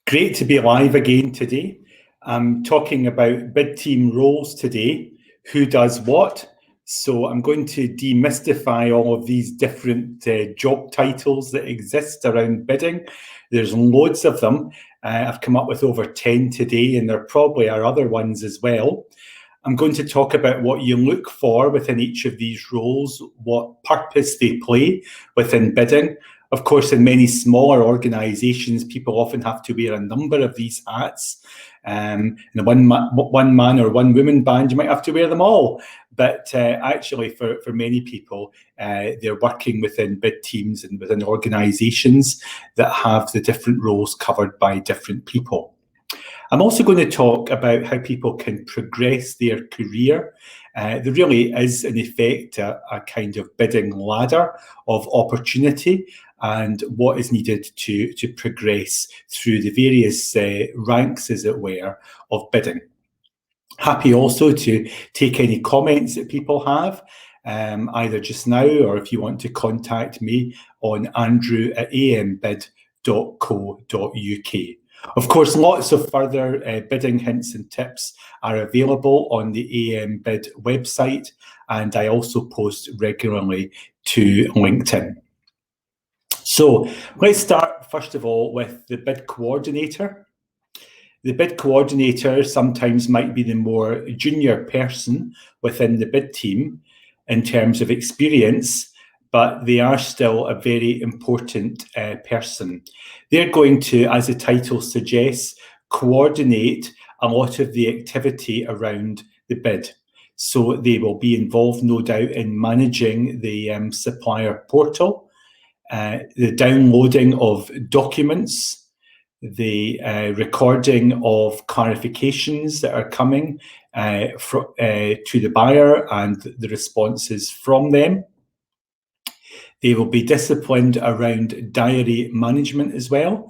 Great to be live again today. I'm talking about bid team roles today, who does what. So I'm going to demystify all of these different job titles that exist around bidding. There's loads of them. I've come up with over 10 today, and there probably are other ones as well. I'm going to talk about what you look for within each of these roles, what purpose they play within bidding. Of course, in many smaller organisations, people often have to wear a number of these hats. In a one man or one woman band, you might have to wear them all. But actually, for many people, they're working within bid teams and within organisations that have the different roles covered by different people. I'm also going to talk about how people can progress their career. There really is, in effect, a kind of bidding ladder of opportunity and what is needed to progress through the various ranks, as it were, of bidding. Happy also to take any comments that people have, either just now or if you want to contact me on andrew@ambid.co.uk. Of course, lots of further bidding hints and tips are available on the AM Bid website, and I also post regularly to LinkedIn. So let's start first of all with the bid coordinator. The bid coordinator sometimes might be the more junior person within the bid team in terms of experience, but they are still a very important person. They're going to, as the title suggests, coordinate a lot of the activity around the bid. So they will be involved, no doubt, in managing the supplier portal, the downloading of documents, the recording of clarifications that are coming to the buyer and the responses from them. They will be disciplined around diary management as well.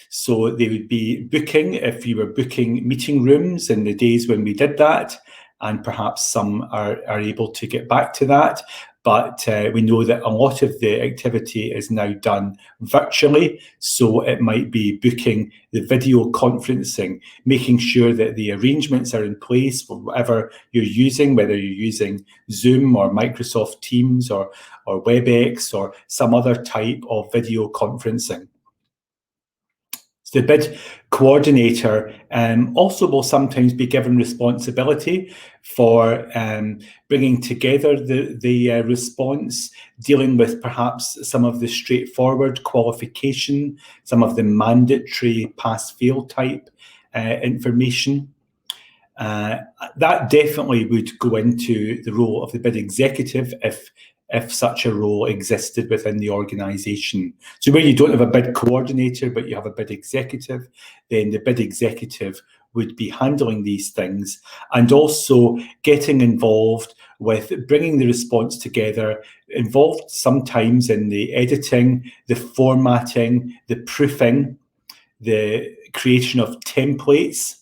So they would be booking, if you were booking meeting rooms in the days when we did that, and perhaps some are able to get back to that. But we know that a lot of the activity is now done virtually. So it might be booking the video conferencing, making sure that the arrangements are in place for whatever you're using, whether you're using Zoom or Microsoft Teams or WebEx or some other type of video conferencing. The bid coordinator also will sometimes be given responsibility for bringing together the response, dealing with perhaps some of the straightforward qualification, some of the mandatory pass-fail type information. That definitely would go into the role of the bid executive if such a role existed within the organisation. So where you don't have a bid coordinator, but you have a bid executive, then the bid executive would be handling these things and also getting involved with bringing the response together, involved sometimes in the editing, the formatting, the proofing, the creation of templates,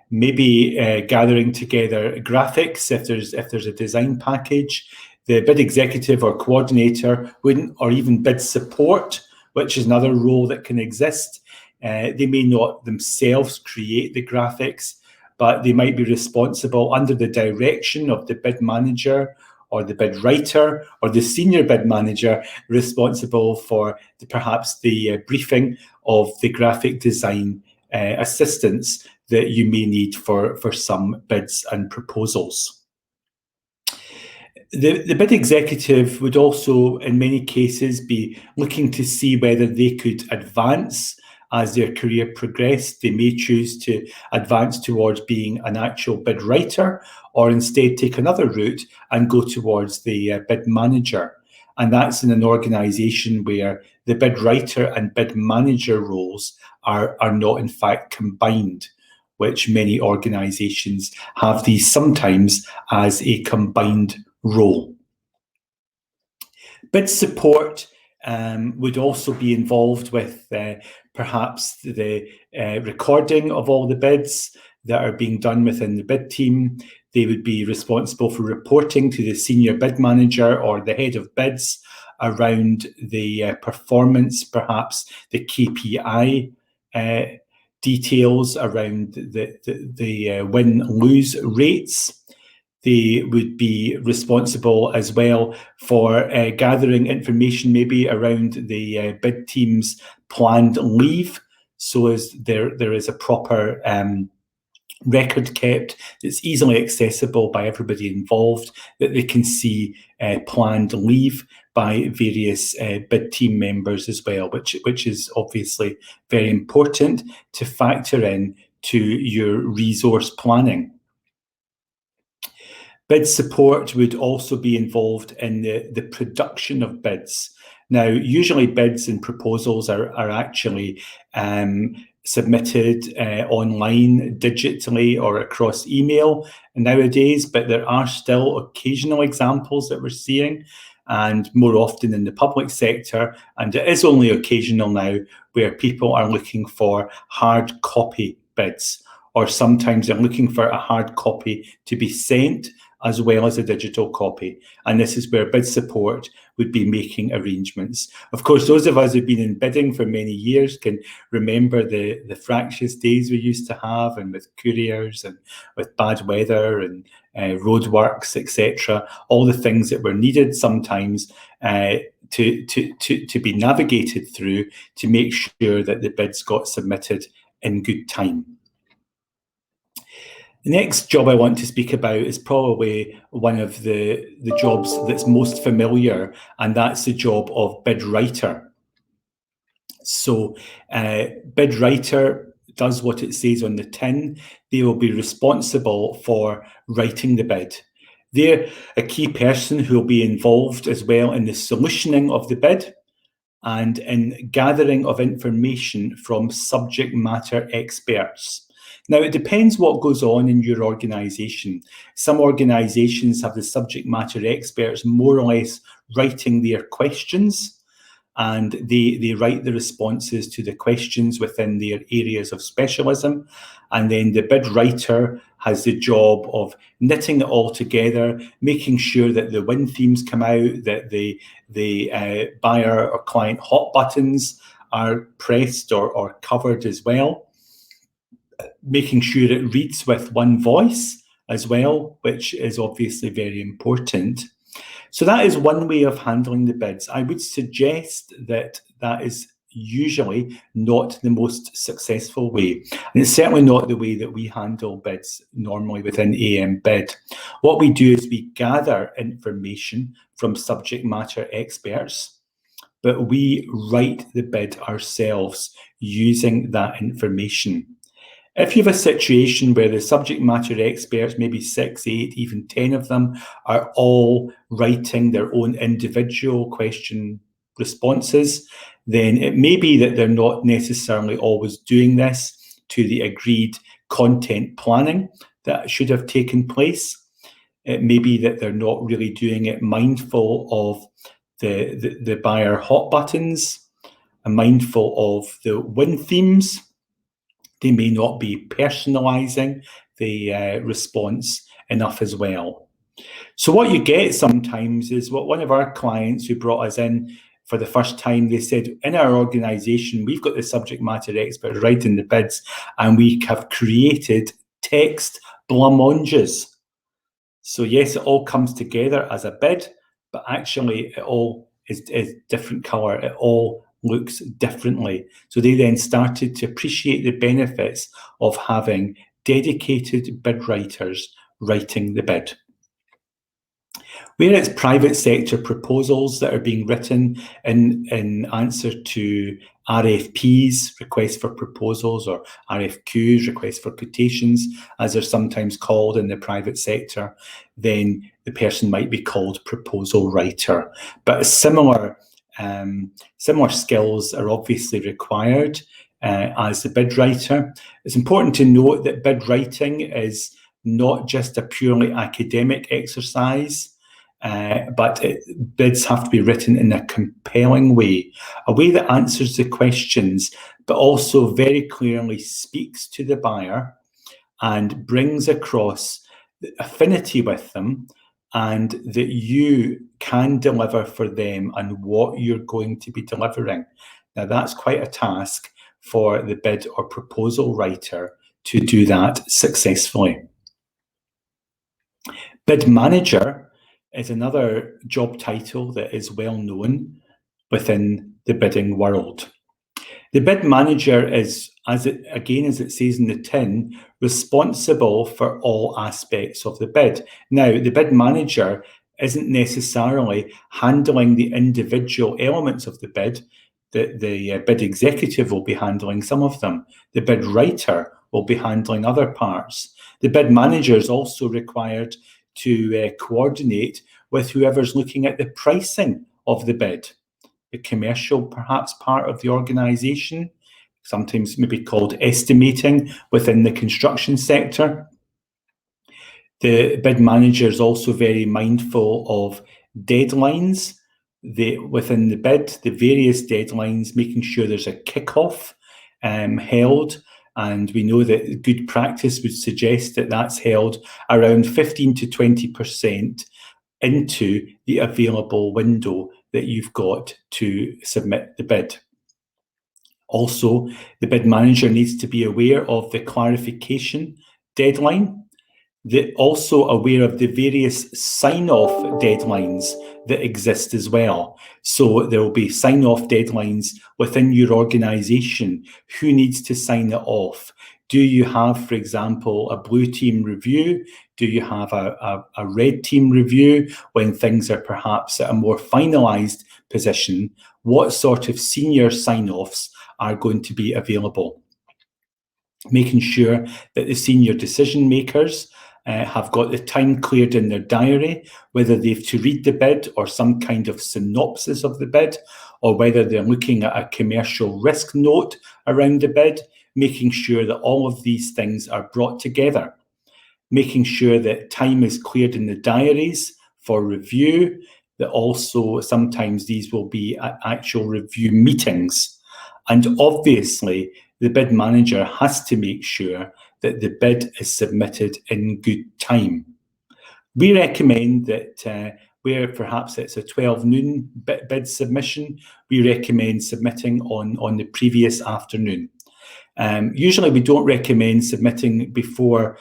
maybe gathering together graphics if there's a design package. The bid executive or coordinator wouldn't, or even bid support, which is another role that can exist. They may not themselves create the graphics, but they might be responsible under the direction of the bid manager or the bid writer or the senior bid manager responsible for perhaps the briefing of the graphic design assistance that you may need for some bids and proposals. The bid executive would also, in many cases, be looking to see whether they could advance as their career progressed. They may choose to advance towards being an actual bid writer or instead take another route and go towards the bid manager. And that's in an organisation where the bid writer and bid manager roles are not in fact combined, which many organisations have these sometimes as a combined role. Bid support would also be involved with perhaps the recording of all the bids that are being done within the bid team. They would be responsible for reporting to the senior bid manager or the head of bids around the performance, perhaps the KPI details around the win-lose rates. They would be responsible as well for gathering information maybe around the bid team's planned leave, so as there is a proper record kept that's easily accessible by everybody involved, that they can see planned leave by various bid team members as well, which is obviously very important to factor in to your resource planning. Bid support would also be involved in the production of bids. Now, usually bids and proposals are actually submitted online, digitally, or across email nowadays, but there are still occasional examples that we're seeing, and more often in the public sector, and it is only occasional now, where people are looking for hard copy bids, or sometimes they're looking for a hard copy to be sent as well as a digital copy. And this is where bid support would be making arrangements. Of course, those of us who've been in bidding for many years can remember the fractious days we used to have, and with couriers and with bad weather and roadworks, etc. All the things that were needed sometimes to be navigated through to make sure that the bids got submitted in good time. The next job I want to speak about is probably one of the jobs that's most familiar, and that's the job of bid writer. So bid writer does what it says on the tin. They will be responsible for writing the bid. They're a key person who will be involved as well in the solutioning of the bid and in gathering of information from subject matter experts. Now, it depends what goes on in your organisation. Some organisations have the subject matter experts more or less writing their questions, and they write the responses to the questions within their areas of specialism. And then the bid writer has the job of knitting it all together, making sure that the win themes come out, that the buyer or client hot buttons are pressed or covered as well, making sure it reads with one voice as well, which is obviously very important. So that is one way of handling the bids. I would suggest that that is usually not the most successful way. And it's certainly not the way that we handle bids normally within AM Bid. What we do is we gather information from subject matter experts, but we write the bid ourselves using that information. If you have a situation where the subject matter experts, maybe 6, 8, even 10 of them, are all writing their own individual question responses, then it may be that they're not necessarily always doing this to the agreed content planning that should have taken place. It may be that they're not really doing it mindful of the buyer hot buttons and mindful of the win themes. They may not be personalising the response enough as well. So what you get sometimes is what one of our clients who brought us in for the first time, they said, in our organisation, we've got the subject matter experts writing the bids, and we have created text blancmanges. So yes, it all comes together as a bid, but actually it all is different colour. It all looks differently. So they then started to appreciate the benefits of having dedicated bid writers writing the bid. Where it's private sector proposals that are being written in answer to RFPs, requests for proposals, or RFQs, requests for quotations, as they're sometimes called in the private sector, then the person might be called proposal writer. But similar skills are obviously required as the bid writer. It's important to note that bid writing is not just a purely academic exercise, but bids have to be written in a compelling way, a way that answers the questions, but also very clearly speaks to the buyer and brings across the affinity with them, and that you can deliver for them and what you're going to be delivering. Now, that's quite a task for the bid or proposal writer to do that successfully. Bid manager is another job title that is well known within the bidding world. The bid manager is, as it says in the tin, responsible for all aspects of the bid. Now, the bid manager isn't necessarily handling the individual elements of the bid. The bid executive will be handling some of them. The bid writer will be handling other parts. The bid manager is also required to coordinate with whoever's looking at the pricing of the bid. The commercial, perhaps, part of the organisation, sometimes maybe called estimating within the construction sector. The bid manager is also very mindful of deadlines within the bid, the various deadlines, making sure there's a kick-off held. And we know that good practice would suggest that that's held around 15 to 20% into the available window that you've got to submit the bid. Also, the bid manager needs to be aware of the clarification deadline. They're also aware of the various sign-off deadlines that exist as well. So there will be sign-off deadlines within your organisation. Who needs to sign it off? Do you have, for example, a blue team review? Do you have a red team review when things are perhaps at a more finalised position? What sort of senior sign-offs are going to be available? Making sure that the senior decision makers have got the time cleared in their diary, whether they've to read the bid or some kind of synopsis of the bid, or whether they're looking at a commercial risk note around the bid, making sure that all of these things are brought together, making sure that time is cleared in the diaries for review, that also sometimes these will be actual review meetings. And obviously, the bid manager has to make sure that the bid is submitted in good time. We recommend that where perhaps it's a 12 noon bid submission, we recommend submitting on the previous afternoon. Usually we don't recommend submitting before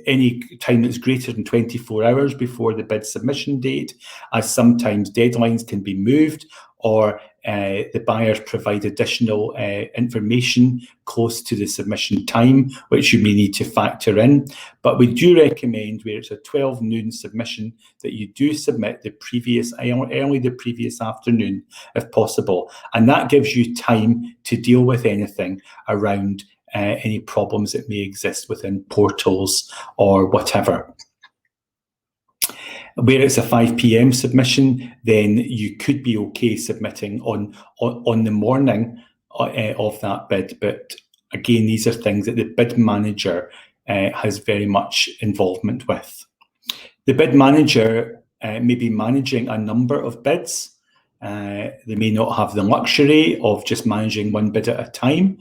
any time that's greater than 24 hours before the bid submission date, as sometimes deadlines can be moved or the buyers provide additional information close to the submission time, which you may need to factor in. But we do recommend, where it's a 12 noon submission, that you do submit early the previous afternoon if possible. And that gives you time to deal with anything around any problems that may exist within portals or whatever. Where it's a 5 p.m. submission, then you could be okay submitting on the morning of that bid. But again, these are things that the bid manager has very much involvement with. The bid manager may be managing a number of bids. They may not have the luxury of just managing one bid at a time.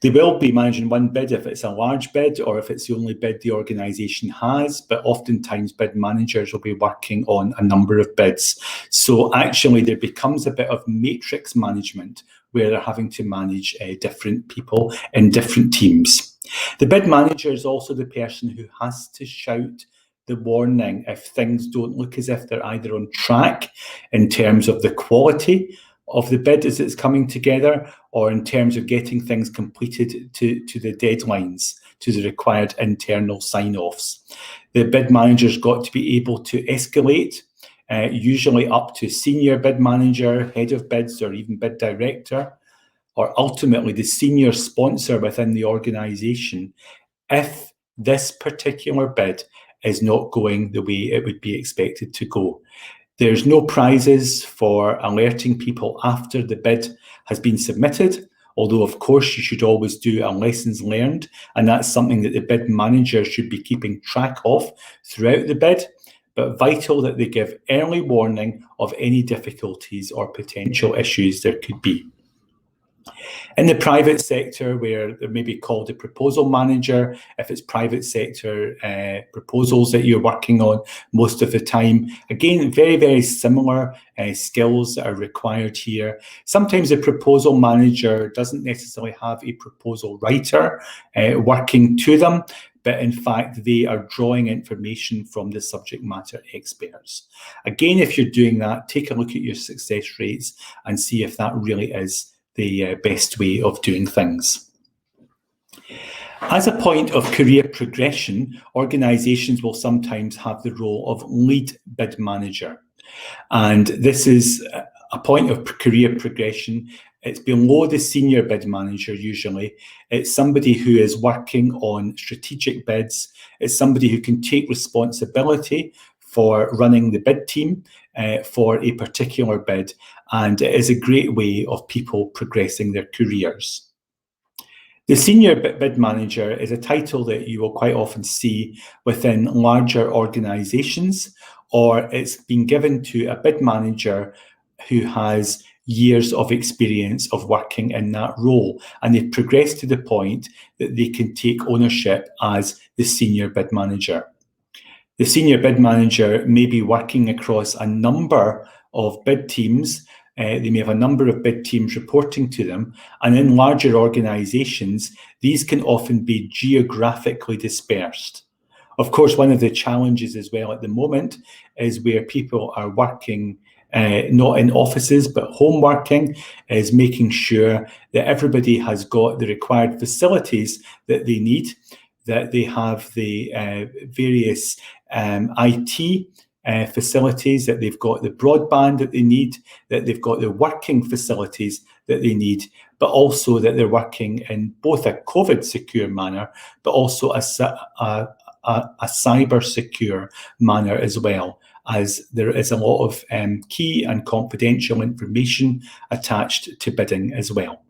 They will be managing one bid if it's a large bid or if it's the only bid the organisation has, but oftentimes bid managers will be working on a number of bids. So actually there becomes a bit of matrix management where they're having to manage different people in different teams. The bid manager is also the person who has to shout the warning if things don't look as if they're either on track in terms of the quality of the bid as it's coming together, or in terms of getting things completed to the deadlines, to the required internal sign-offs. The bid manager's got to be able to escalate, usually up to senior bid manager, head of bids, or even bid director, or ultimately the senior sponsor within the organisation, if this particular bid is not going the way it would be expected to go. There's no prizes for alerting people after the bid has been submitted, although of course you should always do a lessons learned, and that's something that the bid manager should be keeping track of throughout the bid, but vital that they give early warning of any difficulties or potential issues there could be. In the private sector, where it may be called a proposal manager, if it's private sector proposals that you're working on most of the time, again, very, very similar skills that are required here. Sometimes a proposal manager doesn't necessarily have a proposal writer working to them, but in fact, they are drawing information from the subject matter experts. Again, if you're doing that, take a look at your success rates and see if that really is the best way of doing things. As a point of career progression, organisations will sometimes have the role of lead bid manager. And this is a point of career progression. It's below the senior bid manager usually. It's somebody who is working on strategic bids. It's somebody who can take responsibility for running the bid team for a particular bid, and it is a great way of people progressing their careers. The senior bid manager is a title that you will quite often see within larger organisations, or it's been given to a bid manager who has years of experience of working in that role, and they've progressed to the point that they can take ownership as the senior bid manager. The senior bid manager may be working across a number of bid teams. They may have a number of bid teams reporting to them, and in larger organisations, these can often be geographically dispersed. Of course, one of the challenges as well at the moment is where people are working not in offices but home working, is making sure that everybody has got the required facilities that they need, that they have the various IT facilities, that they've got the broadband that they need, that they've got the working facilities that they need, but also that they're working in both a COVID secure manner, but also a cyber secure manner as well, as there is a lot of key and confidential information attached to bidding as well.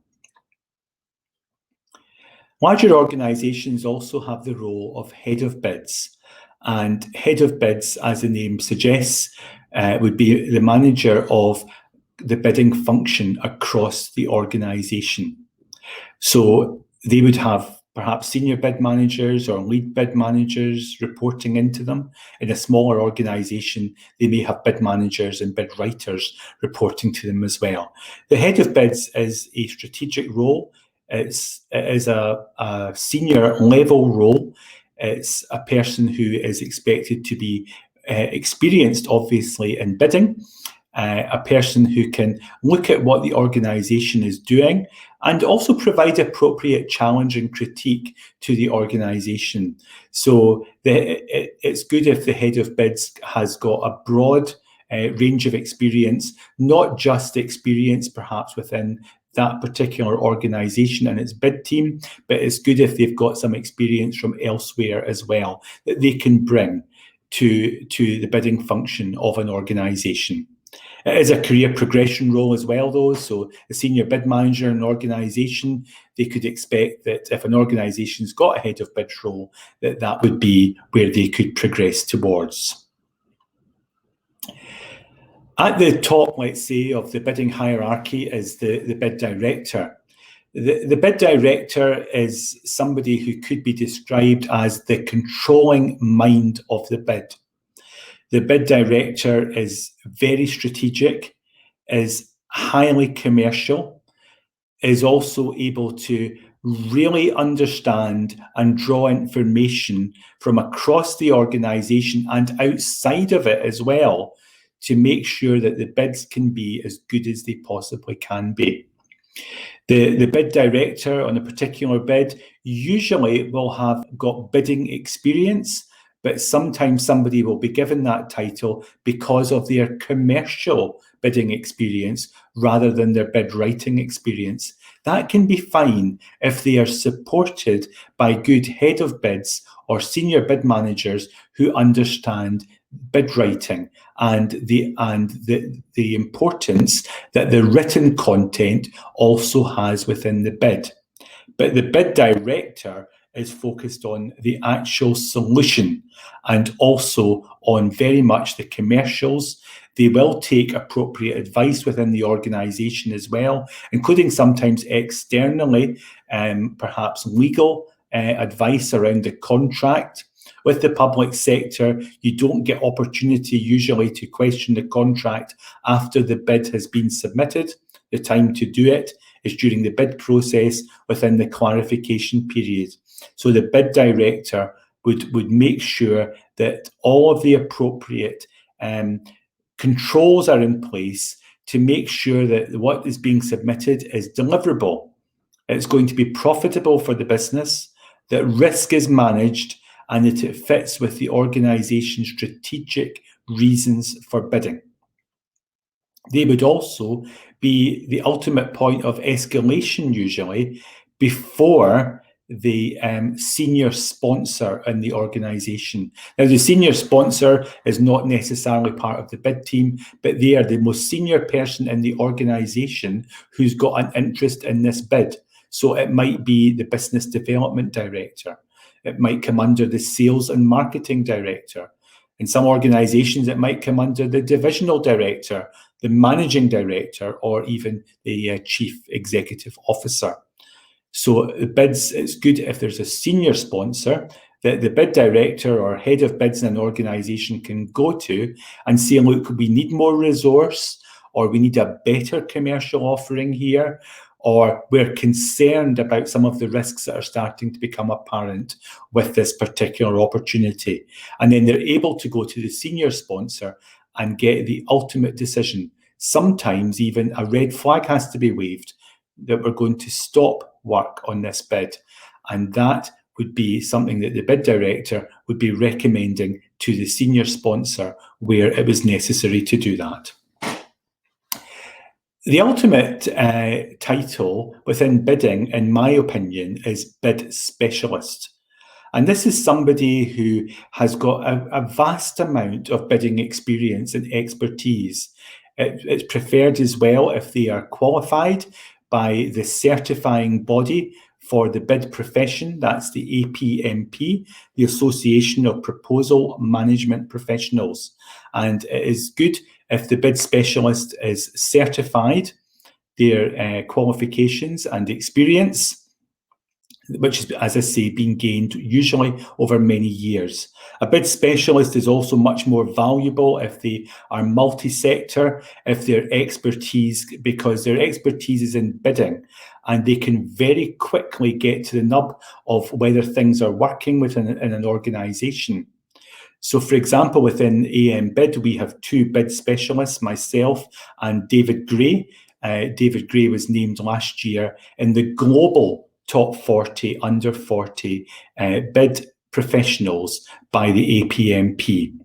Larger organisations also have the role of head of bids, and head of bids, as the name suggests, would be the manager of the bidding function across the organisation. So they would have perhaps senior bid managers or lead bid managers reporting into them. In a smaller organisation, they may have bid managers and bid writers reporting to them as well. The head of bids is a strategic role. It is a senior level role. It's a person who is expected to be experienced, obviously, in bidding, a person who can look at what the organisation is doing and also provide appropriate challenge and critique to the organisation. So it's good if the head of bids has got a broad range of experience, not just experience perhaps within that particular organisation and its bid team, but it's good if they've got some experience from elsewhere as well that they can bring to the bidding function of an organisation. It is a career progression role as well, though. So a senior bid manager in an organisation, they could expect that if an organisation's got a head of bid role, that would be where they could progress towards. At the top, let's say, of the bidding hierarchy is the bid director. The bid director is somebody who could be described as the controlling mind of the bid. The bid director is very strategic, is highly commercial, is also able to really understand and draw information from across the organisation and outside of it as well, to make sure that the bids can be as good as they possibly can be. The bid director on a particular bid usually will have got bidding experience, but sometimes somebody will be given that title because of their commercial bidding experience rather than their bid writing experience. That can be fine if they are supported by good head of bids or senior bid managers who understand bid writing and the importance that the written content also has within the bid. But the bid director is focused on the actual solution and also on very much the commercials. They will take appropriate advice within the organisation as well, including sometimes externally, perhaps legal advice around the contract. With the public sector, you don't get opportunity usually to question the contract after the bid has been submitted. The time to do it is during the bid process within the clarification period. So the bid director would make sure that all of the appropriate controls are in place to make sure that what is being submitted is deliverable. It's going to be profitable for the business, that risk is managed, and that it fits with the organisation's strategic reasons for bidding. They would also be the ultimate point of escalation usually before the senior sponsor in the organisation. Now, the senior sponsor is not necessarily part of the bid team, but they are the most senior person in the organisation who's got an interest in this bid. So it might be the business development director. It might come under the sales and marketing director. In some organisations, it might come under the divisional director, the managing director, or even the chief executive officer. So the bids, it's good if there's a senior sponsor that the bid director or head of bids in an organisation can go to and say, look, we need more resource, or we need a better commercial offering here, or we're concerned about some of the risks that are starting to become apparent with this particular opportunity. And then they're able to go to the senior sponsor and get the ultimate decision. Sometimes even a red flag has to be waved that we're going to stop work on this bid. And that would be something that the bid director would be recommending to the senior sponsor where it was necessary to do that. The ultimate title within bidding, in my opinion, is bid specialist. And this is somebody who has got a vast amount of bidding experience and expertise. It's preferred as well if they are qualified by the certifying body for the bid profession. That's the APMP, the Association of Proposal Management Professionals. And it is good if the bid specialist is certified, their qualifications and experience, which is, as I say, being gained usually over many years. A bid specialist is also much more valuable if they are multi-sector, if their expertise, because their expertise is in bidding, and they can very quickly get to the nub of whether things are working within an organisation. So, for example, within AM Bid, we have two bid specialists, myself and David Gray. David Gray was named last year in the global top 40, under 40 bid professionals by the APMP.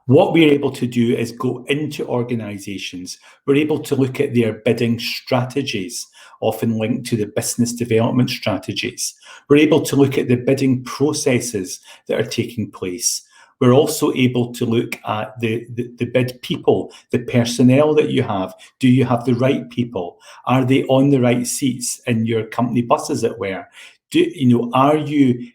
What we're able to do is go into organisations. We're able to look at their bidding strategies, often linked to the business development strategies. We're able to look at the bidding processes that are taking place. We're also able to look at the bid people, the personnel that you have. Do you have the right people? Are they on the right seats in your company bus, as it were? Are you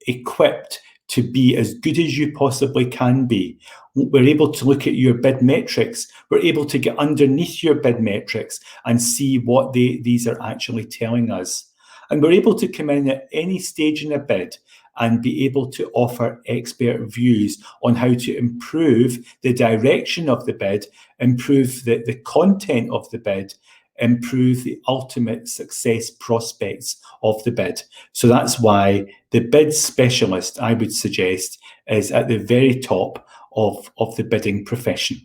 equipped to be as good as you possibly can be? We're able to look at your bid metrics. We're able to get underneath your bid metrics and see what these are actually telling us. And we're able to come in at any stage in a bid and be able to offer expert views on how to improve the direction of the bid, improve the content of the bid, improve the ultimate success prospects of the bid. So that's why the bid specialist, I would suggest, is at the very top of the bidding profession.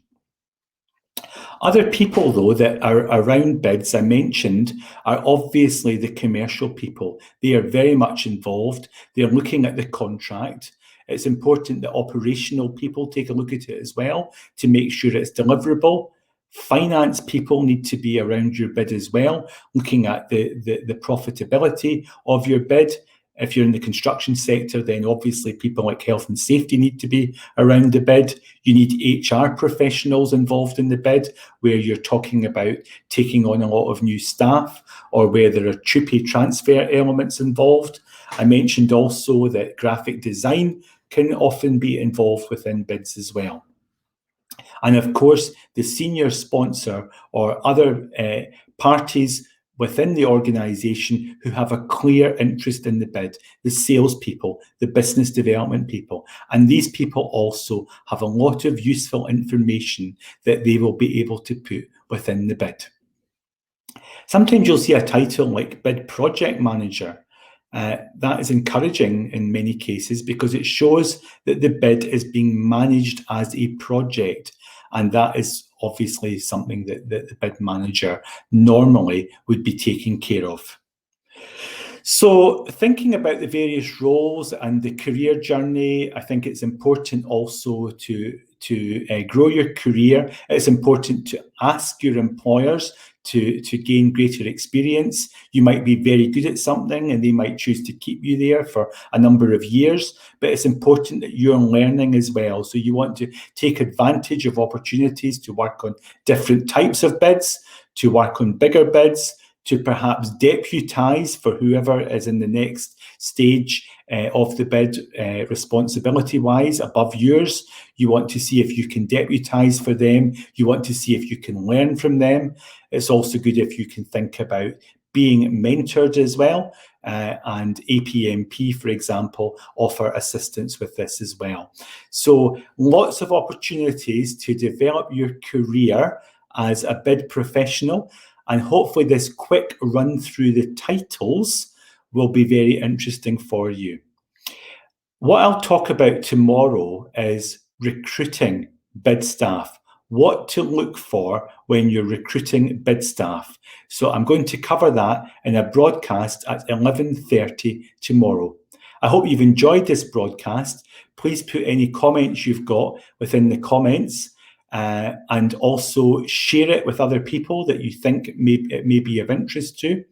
Other people, though, that are around bids, I mentioned, are obviously the commercial people. They are very much involved. They're looking at the contract. It's important that operational people take a look at it as well to make sure it's deliverable. Finance people need to be around your bid as well, looking at the profitability of your bid. If you're in the construction sector, then obviously people like health and safety need to be around the bid. You need HR professionals involved in the bid, where you're talking about taking on a lot of new staff, or where there are TUPE transfer elements involved. I mentioned also that graphic design can often be involved within bids as well. And of course, the senior sponsor or other parties within the organisation who have a clear interest in the bid, the salespeople, the business development people. And these people also have a lot of useful information that they will be able to put within the bid. Sometimes you'll see a title like Bid Project Manager. That is encouraging in many cases because it shows that the bid is being managed as a project. And that is obviously something that the bid manager normally would be taking care of. So thinking about the various roles and the career journey, I think it's important also to grow your career. It's important to ask your employers to gain greater experience. You might be very good at something and they might choose to keep you there for a number of years, but it's important that you're learning as well. So you want to take advantage of opportunities to work on different types of bids, to work on bigger bids, to perhaps deputise for whoever is in the next stage of the bid responsibility-wise above yours. You want to see if you can deputise for them. You want to see if you can learn from them. It's also good if you can think about being mentored as well. And APMP, for example, offer assistance with this as well. So lots of opportunities to develop your career as a bid professional. And hopefully this quick run through the titles will be very interesting for you. What I'll talk about tomorrow is recruiting bid staff, what to look for when you're recruiting bid staff. So I'm going to cover that in a broadcast at 11:30 tomorrow. I hope you've enjoyed this broadcast. Please put any comments you've got within the comments. And also share it with other people that you think it may be of interest to.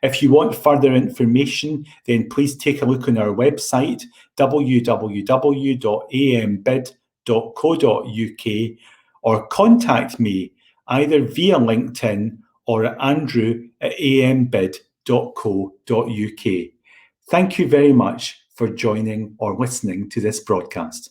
If you want further information, then please take a look on our website, www.ambid.co.uk, or contact me either via LinkedIn or at andrew@ambid.co.uk. Thank you very much for joining or listening to this broadcast.